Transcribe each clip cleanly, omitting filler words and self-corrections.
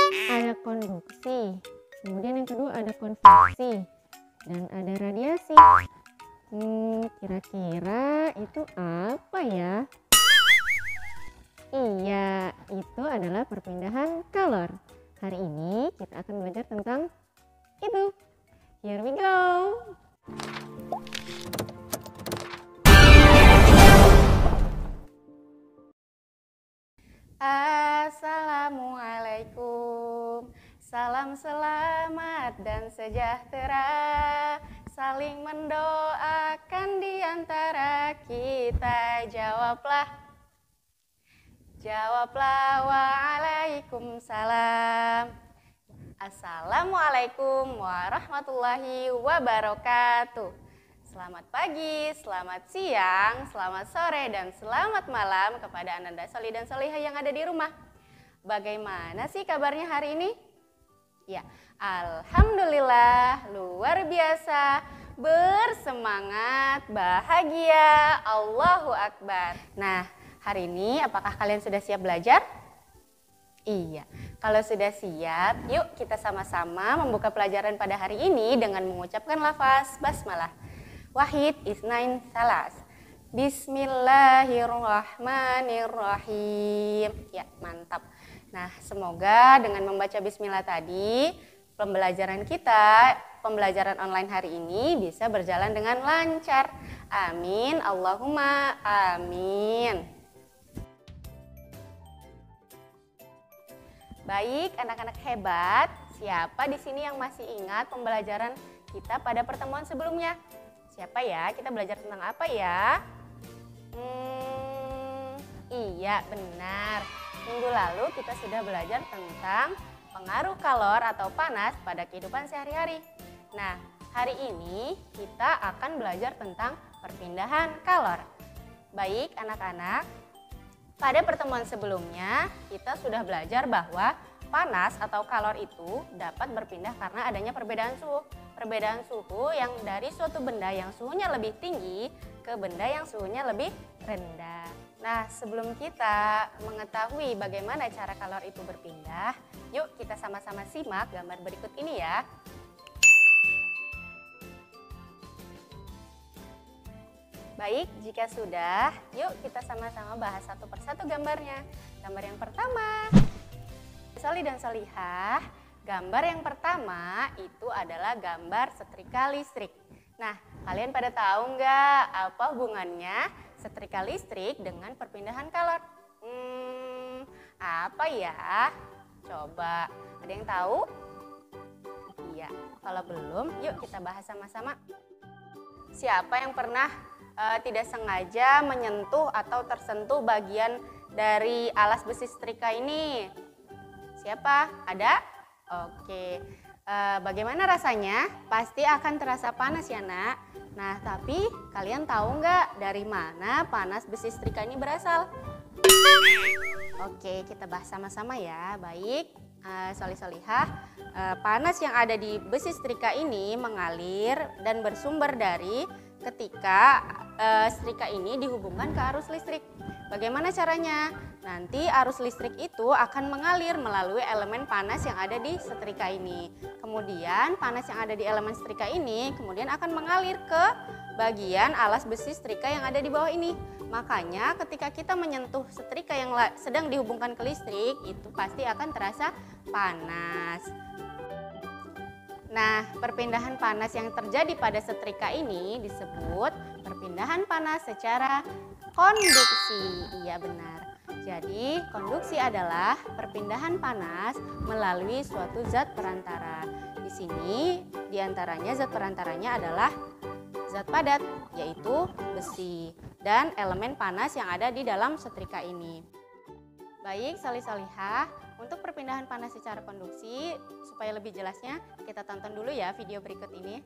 Ada konduksi, kemudian yang kedua ada konveksi, dan ada radiasi. Kira-kira itu apa ya? Iya, itu adalah perpindahan kalor. Hari ini kita akan belajar tentang itu. Here we go. Assalamualaikum. Salam selamat dan sejahtera. Saling mendoakan di antara kita. Jawablah waalaikumsalam. Assalamualaikum warahmatullahi wabarakatuh. Selamat pagi, selamat siang, selamat sore, dan selamat malam kepada Ananda Soli dan Solihah yang ada di rumah. Bagaimana sih kabarnya hari ini? Ya, alhamdulillah, luar biasa, bersemangat, bahagia, Allahu Akbar. Nah, hari ini apakah kalian sudah siap belajar? Iya, kalau sudah siap, yuk kita sama-sama membuka pelajaran pada hari ini dengan mengucapkan lafaz basmalah. Wahid, isnain, salas. Bismillahirrahmanirrahim. Ya, mantap. Nah, semoga dengan membaca bismillah tadi, pembelajaran online hari ini bisa berjalan dengan lancar. Amin, Allahumma amin. Baik, anak-anak hebat, siapa di sini yang masih ingat pembelajaran kita pada pertemuan sebelumnya? Siapa ya? Kita belajar tentang apa ya? Iya, benar. Minggu lalu kita sudah belajar tentang pengaruh kalor atau panas pada kehidupan sehari-hari. Nah, hari ini kita akan belajar tentang perpindahan kalor. Baik, anak-anak. Pada pertemuan sebelumnya, kita sudah belajar bahwa panas atau kalor itu dapat berpindah karena adanya perbedaan suhu. Perbedaan suhu yang dari suatu benda yang suhunya lebih tinggi ke benda yang suhunya lebih rendah. Nah, sebelum kita mengetahui bagaimana cara kalor itu berpindah, yuk kita sama-sama simak gambar berikut ini ya. Baik, jika sudah, yuk kita sama-sama bahas satu persatu gambarnya. Gambar yang pertama, Soli dan Solihah, gambar yang pertama itu adalah gambar setrika listrik. Nah, kalian pada tahu nggak apa hubungannya setrika listrik dengan perpindahan kalor? Apa ya? Coba, ada yang tahu? Iya, kalau belum, yuk kita bahas sama-sama. Siapa yang pernah tidak sengaja menyentuh atau tersentuh bagian dari alas besi setrika ini? Siapa? Ada? Oke. Bagaimana rasanya? Pasti akan terasa panas ya, Nak. Nah, tapi kalian tahu nggak dari mana panas besi setrika ini berasal? Oke, kita bahas sama-sama ya. Baik, Solihah. Panas yang ada di besi setrika ini mengalir dan bersumber dari ketika setrika ini dihubungkan ke arus listrik. Bagaimana caranya? Nanti arus listrik itu akan mengalir melalui elemen panas yang ada di setrika ini. Kemudian panas yang ada di elemen setrika ini kemudian akan mengalir ke bagian alas besi setrika yang ada di bawah ini. Makanya ketika kita menyentuh setrika yang sedang dihubungkan ke listrik, itu pasti akan terasa panas. Nah, perpindahan panas yang terjadi pada setrika ini disebut perpindahan panas secara konduksi. Iya, benar. Jadi, konduksi adalah perpindahan panas melalui suatu zat perantara. Di sini, diantaranya zat perantaranya adalah zat padat, yaitu besi, dan elemen panas yang ada di dalam setrika ini. Baik, Solihah, untuk perpindahan panas secara konduksi, supaya lebih jelasnya, kita tonton dulu ya video berikut ini.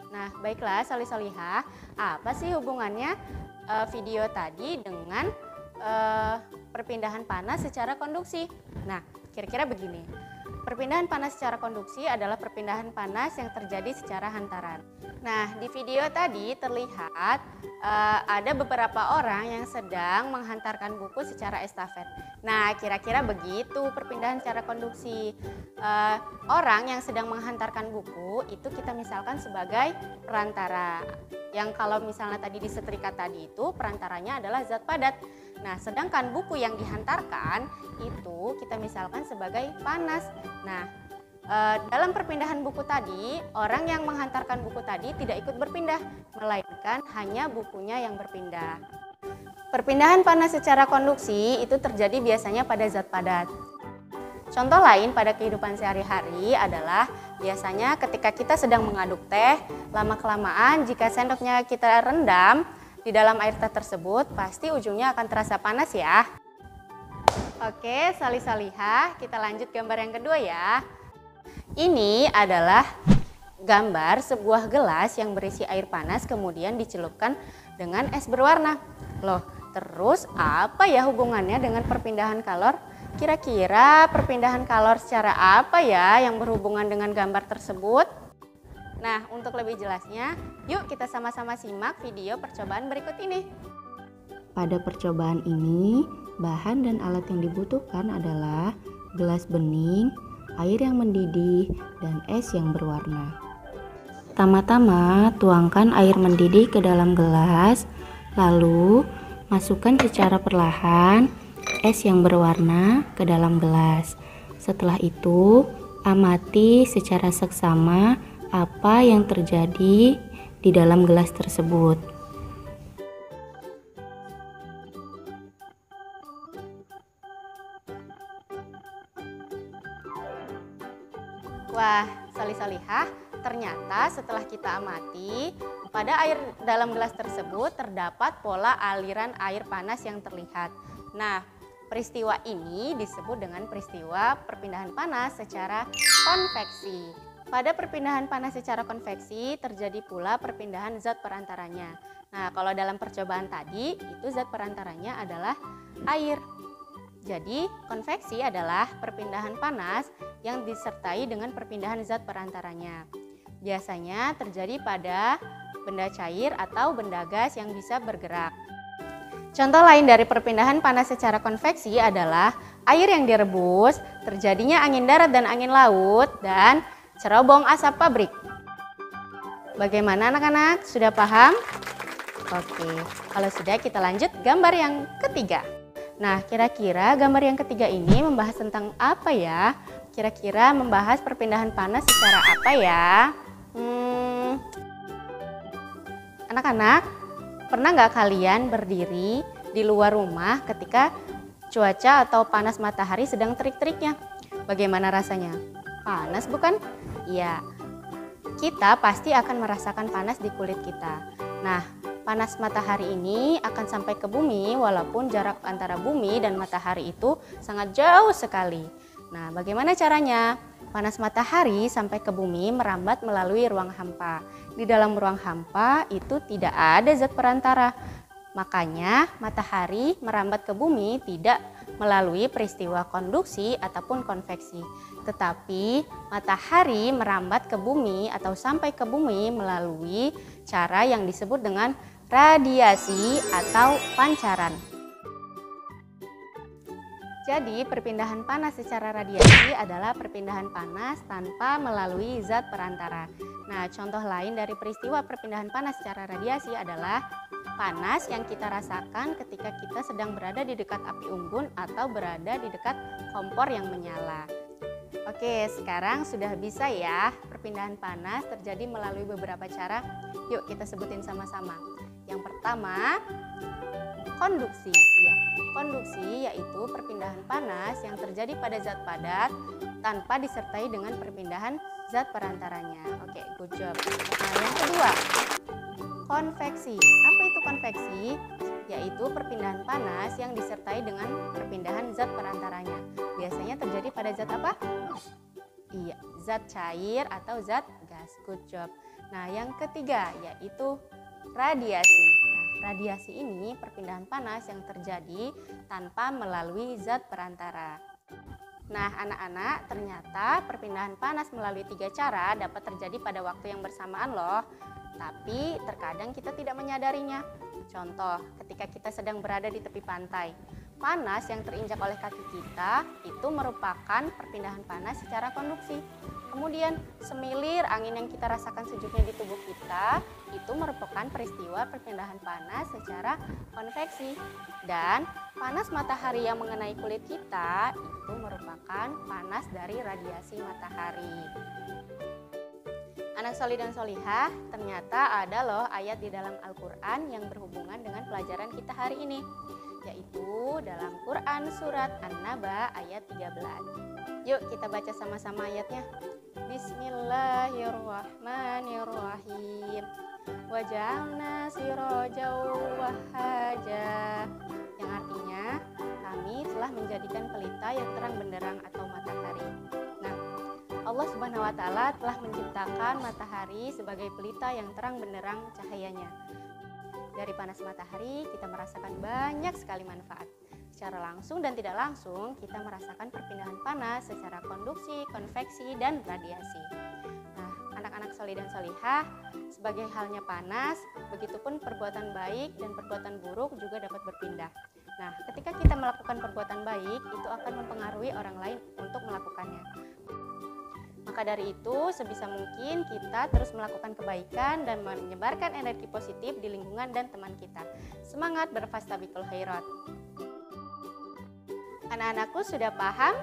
Nah, baiklah Solihah, apa sih hubungannya video tadi dengan perpindahan panas secara konduksi? Nah, kira-kira begini. perpindahan panas secara konduksi adalah perpindahan panas yang terjadi secara hantaran. Nah, di video tadi terlihat ada beberapa orang yang sedang menghantarkan buku secara estafet. Nah, kira-kira begitu perpindahan secara konduksi. Orang yang sedang menghantarkan buku itu kita misalkan sebagai perantara. Yang kalau misalnya tadi disetrika tadi itu perantaranya adalah zat padat. Nah, sedangkan buku yang dihantarkan itu kita misalkan sebagai panas. Nah, dalam perpindahan buku tadi, orang yang menghantarkan buku tadi tidak ikut berpindah, melainkan hanya bukunya yang berpindah. Perpindahan panas secara konduksi itu terjadi biasanya pada zat padat. Contoh lain pada kehidupan sehari-hari adalah biasanya ketika kita sedang mengaduk teh, lama-kelamaan jika sendoknya kita rendam di dalam air teh tersebut, pasti ujungnya akan terasa panas ya. Oke, salih-salihah, kita lanjut gambar yang kedua ya. Ini adalah gambar sebuah gelas yang berisi air panas kemudian dicelupkan dengan es berwarna. Loh, terus apa ya hubungannya dengan perpindahan kalor? Kira-kira perpindahan kalor secara apa ya yang berhubungan dengan gambar tersebut? Nah, untuk lebih jelasnya, yuk kita sama-sama simak video percobaan berikut ini. Pada percobaan ini, bahan dan alat yang dibutuhkan adalah gelas bening, air yang mendidih, dan es yang berwarna. Pertama-tama, tuangkan air mendidih ke dalam gelas, lalu masukkan secara perlahan es yang berwarna ke dalam gelas. Setelah itu, amati secara seksama apa yang terjadi di dalam gelas tersebut. Wah, salih-salihah, ternyata setelah kita amati, pada air dalam gelas tersebut terdapat pola aliran air panas yang terlihat. Nah, peristiwa ini disebut dengan peristiwa perpindahan panas secara konveksi. Pada perpindahan panas secara konveksi terjadi pula perpindahan zat perantaranya. Nah, kalau dalam percobaan tadi itu zat perantaranya adalah air. Jadi, konveksi adalah perpindahan panas yang disertai dengan perpindahan zat perantaranya. Biasanya terjadi pada benda cair atau benda gas yang bisa bergerak. Contoh lain dari perpindahan panas secara konveksi adalah air yang direbus, terjadinya angin darat dan angin laut, dan cerobong asap pabrik. Bagaimana anak-anak? Sudah paham? Oke, kalau sudah kita lanjut gambar yang ketiga. Nah, kira-kira gambar yang ketiga ini membahas tentang apa ya? Kira-kira membahas perpindahan panas secara apa ya? Anak-anak, pernah nggak kalian berdiri di luar rumah ketika cuaca atau panas matahari sedang terik-teriknya? Bagaimana rasanya? Panas bukan? Iya, kita pasti akan merasakan panas di kulit kita. Nah, panas matahari ini akan sampai ke bumi walaupun jarak antara bumi dan matahari itu sangat jauh sekali. Nah, bagaimana caranya? Panas matahari sampai ke bumi merambat melalui ruang hampa. Di dalam ruang hampa itu tidak ada zat perantara. Makanya matahari merambat ke bumi tidak melalui peristiwa konduksi ataupun konveksi. Tetapi matahari merambat ke bumi atau sampai ke bumi melalui cara yang disebut dengan radiasi atau pancaran. Jadi perpindahan panas secara radiasi adalah perpindahan panas tanpa melalui zat perantara. Nah, contoh lain dari peristiwa perpindahan panas secara radiasi adalah panas yang kita rasakan ketika kita sedang berada di dekat api unggun atau berada di dekat kompor yang menyala. Oke, sekarang sudah bisa ya perpindahan panas terjadi melalui beberapa cara. Yuk kita sebutin sama-sama. Yang pertama, konduksi. Ya, konduksi yaitu perpindahan panas yang terjadi pada zat padat tanpa disertai dengan perpindahan zat perantaranya. Oke, good job. Nah, yang kedua, konveksi. Apa itu konveksi? Yaitu perpindahan panas yang disertai dengan perpindahan zat perantaranya. Biasanya terjadi pada zat apa? Iya, zat cair atau zat gas. Good job. Nah, yang ketiga yaitu radiasi. Nah, radiasi ini perpindahan panas yang terjadi tanpa melalui zat perantara. Nah, anak-anak, ternyata perpindahan panas melalui 3 cara dapat terjadi pada waktu yang bersamaan loh. Tapi terkadang kita tidak menyadarinya. Contoh, ketika kita sedang berada di tepi pantai, panas yang terinjak oleh kaki kita itu merupakan perpindahan panas secara konduksi. Kemudian, semilir angin yang kita rasakan sejuknya di tubuh kita itu merupakan peristiwa perpindahan panas secara konveksi. Dan panas matahari yang mengenai kulit kita itu merupakan panas dari radiasi matahari. Anak solih dan solihah, ternyata ada loh ayat di dalam Al-Quran yang berhubungan dengan pelajaran kita hari ini, yaitu dalam Quran surat An-Naba ayat 13. Yuk kita baca sama-sama ayatnya. Bismillahirrahmanirrahim. Waja'alna sirajan wahaja. Yang artinya, kami telah menjadikan pelita yang terang benderang atau matahari. Nah, Allah Subhanahu wa Ta'ala telah menciptakan matahari sebagai pelita yang terang benderang cahayanya. Dari panas matahari, kita merasakan banyak sekali manfaat. Secara langsung dan tidak langsung, kita merasakan perpindahan panas secara konduksi, konveksi, dan radiasi. Nah, anak-anak solih dan solihah, sebagai halnya panas, begitupun perbuatan baik dan perbuatan buruk juga dapat berpindah. Nah, ketika kita melakukan perbuatan baik, itu akan mempengaruhi orang lain untuk melakukannya. Maka dari itu, sebisa mungkin kita terus melakukan kebaikan dan menyebarkan energi positif di lingkungan dan teman kita. Semangat berfastabiqul khairat. Anak-anakku sudah paham?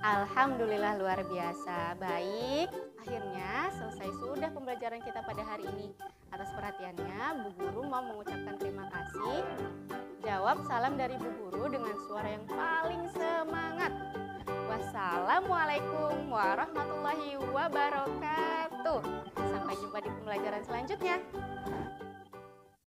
Alhamdulillah luar biasa. Baik, akhirnya selesai sudah pembelajaran kita pada hari ini. Atas perhatiannya, Bu Guru mau mengucapkan terima kasih. Jawab salam dari Bu Guru dengan suara yang paling semangat. Wassalamualaikum warahmatullahi wabarakatuh. Sampai jumpa di pembelajaran selanjutnya.